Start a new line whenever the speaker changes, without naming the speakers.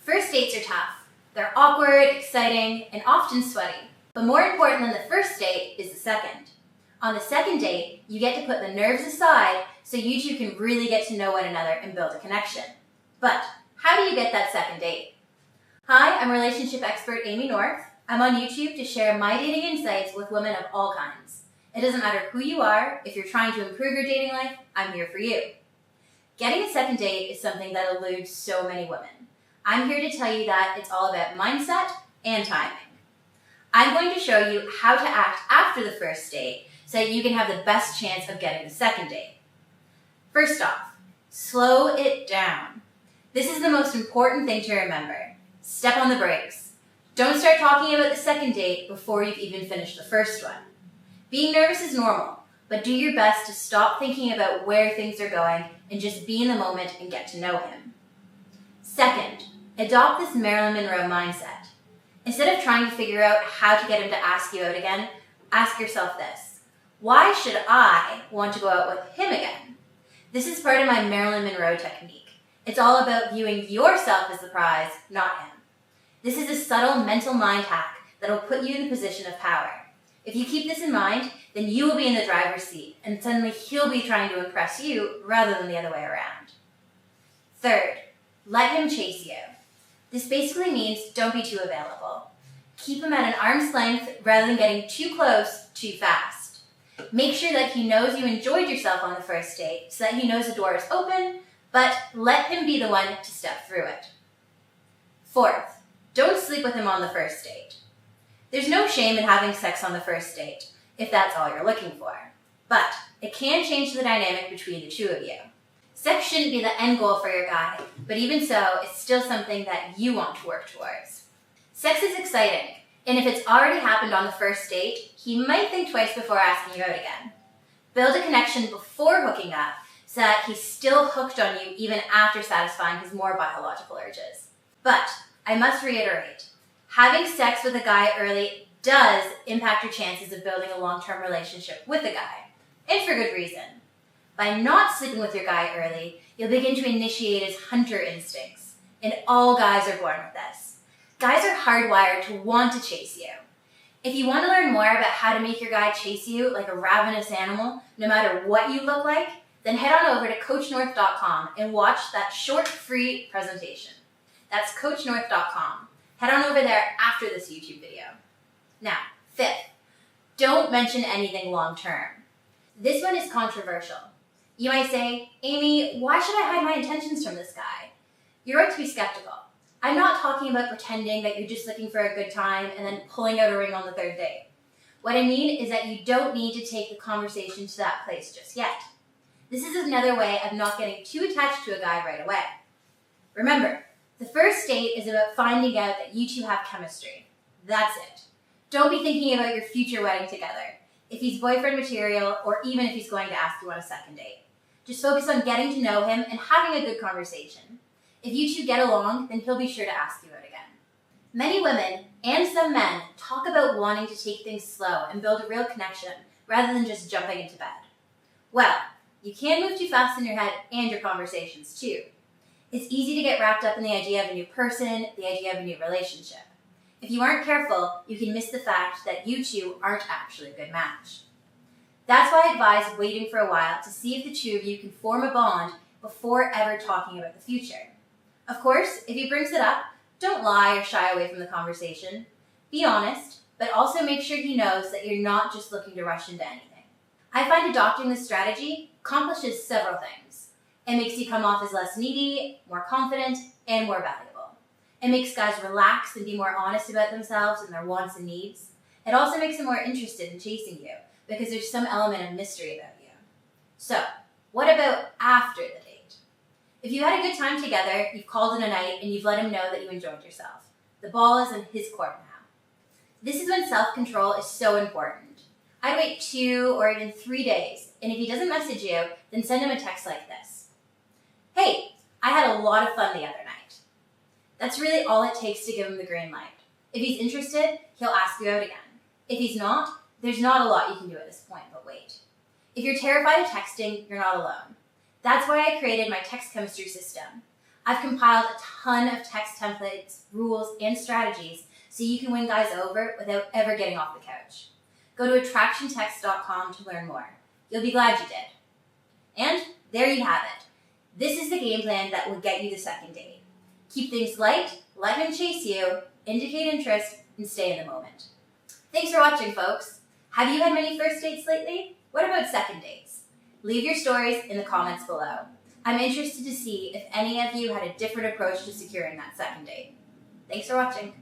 First dates are tough. They're awkward, exciting, and often sweaty. But more important than the first date is the second. On the second date, you get to put the nerves aside so you two can really get to know one another and build a connection. But how do you get that second date? Hi, I'm relationship expert Amy North. I'm on YouTube to share my dating insights with women of all kinds. It doesn't matter who you are, if you're trying to improve your dating life, I'm here for you. Getting a second date is something that eludes so many women. I'm here to tell you that it's all about mindset and timing. I'm going to show you how to act after the first date so that you can have the best chance of getting the second date. First off, slow it down. This is the most important thing to remember. Step on the brakes. Don't start talking about the second date before you've even finished the first one. Being nervous is normal, but do your best to stop thinking about where things are going and just be in the moment and get to know him. Second, adopt this Marilyn Monroe mindset. Instead of trying to figure out how to get him to ask you out again, ask yourself this: why should I want to go out with him again? This is part of my Marilyn Monroe technique. It's all about viewing yourself as the prize, not him. This is a subtle mental mind hack that will put you in a position of power. If you keep this in mind, then you will be in the driver's seat, and suddenly he'll be trying to impress you rather than the other way around. Third, let him chase you. This basically means don't be too available. Keep him at an arm's length rather than getting too close too fast. Make sure that he knows you enjoyed yourself on the first date so that he knows the door is open, but let him be the one to step through it. Fourth, don't sleep with him on the first date. There's no shame in having sex on the first date, if that's all you're looking for. But it can change the dynamic between the two of you. Sex shouldn't be the end goal for your guy, but even so, it's still something that you want to work towards. Sex is exciting, and if it's already happened on the first date, he might think twice before asking you out again. Build a connection before hooking up so that he's still hooked on you even after satisfying his more biological urges. But I must reiterate, having sex with a guy early does impact your chances of building a long-term relationship with a guy, and for good reason. By not sleeping with your guy early, you'll begin to initiate his hunter instincts, and all guys are born with this. Guys are hardwired to want to chase you. If you want to learn more about how to make your guy chase you like a ravenous animal, no matter what you look like, then head on over to CoachNorth.com and watch that short free presentation. That's CoachNorth.com. Head on over there after this YouTube video. Now, fifth, don't mention anything long-term. This one is controversial. You might say, Amy, why should I hide my intentions from this guy? You're right to be skeptical. I'm not talking about pretending that you're just looking for a good time and then pulling out a ring on the third date. What I mean is that you don't need to take the conversation to that place just yet. This is another way of not getting too attached to a guy right away. Remember, the first date is about finding out that you two have chemistry. That's it. Don't be thinking about your future wedding together, if he's boyfriend material, or even if he's going to ask you on a second date. Just focus on getting to know him and having a good conversation. If you two get along, then he'll be sure to ask you out again. Many women, and some men, talk about wanting to take things slow and build a real connection rather than just jumping into bed. Well, you can move too fast in your head and your conversations too. It's easy to get wrapped up in the idea of a new person, the idea of a new relationship. If you aren't careful, you can miss the fact that you two aren't actually a good match. That's why I advise waiting for a while to see if the two of you can form a bond before ever talking about the future. Of course, if he brings it up, don't lie or shy away from the conversation. Be honest, but also make sure he knows that you're not just looking to rush into anything. I find adopting this strategy accomplishes several things. It makes you come off as less needy, more confident, and more valuable. It makes guys relax and be more honest about themselves and their wants and needs. It also makes them more interested in chasing you because there's some element of mystery about you. So, what about after the date? If you had a good time together, you've called it a night, and you've let him know that you enjoyed yourself. The ball is in his court now. This is when self-control is so important. I'd wait 2 or even 3 days, and if he doesn't message you, then send him a text like this. Hey, I had a lot of fun the other night. That's really all it takes to give him the green light. If he's interested, he'll ask you out again. If he's not, there's not a lot you can do at this point but wait. If you're terrified of texting, you're not alone. That's why I created my text chemistry system. I've compiled a ton of text templates, rules, and strategies so you can win guys over without ever getting off the couch. Go to attractiontext.com to learn more. You'll be glad you did. And there you have it. This is the game plan that will get you the second date. Keep things light, let him chase you, indicate interest, and stay in the moment. Thanks for watching, folks. Have you had many first dates lately? What about second dates? Leave your stories in the comments below. I'm interested to see if any of you had a different approach to securing that second date. Thanks for watching.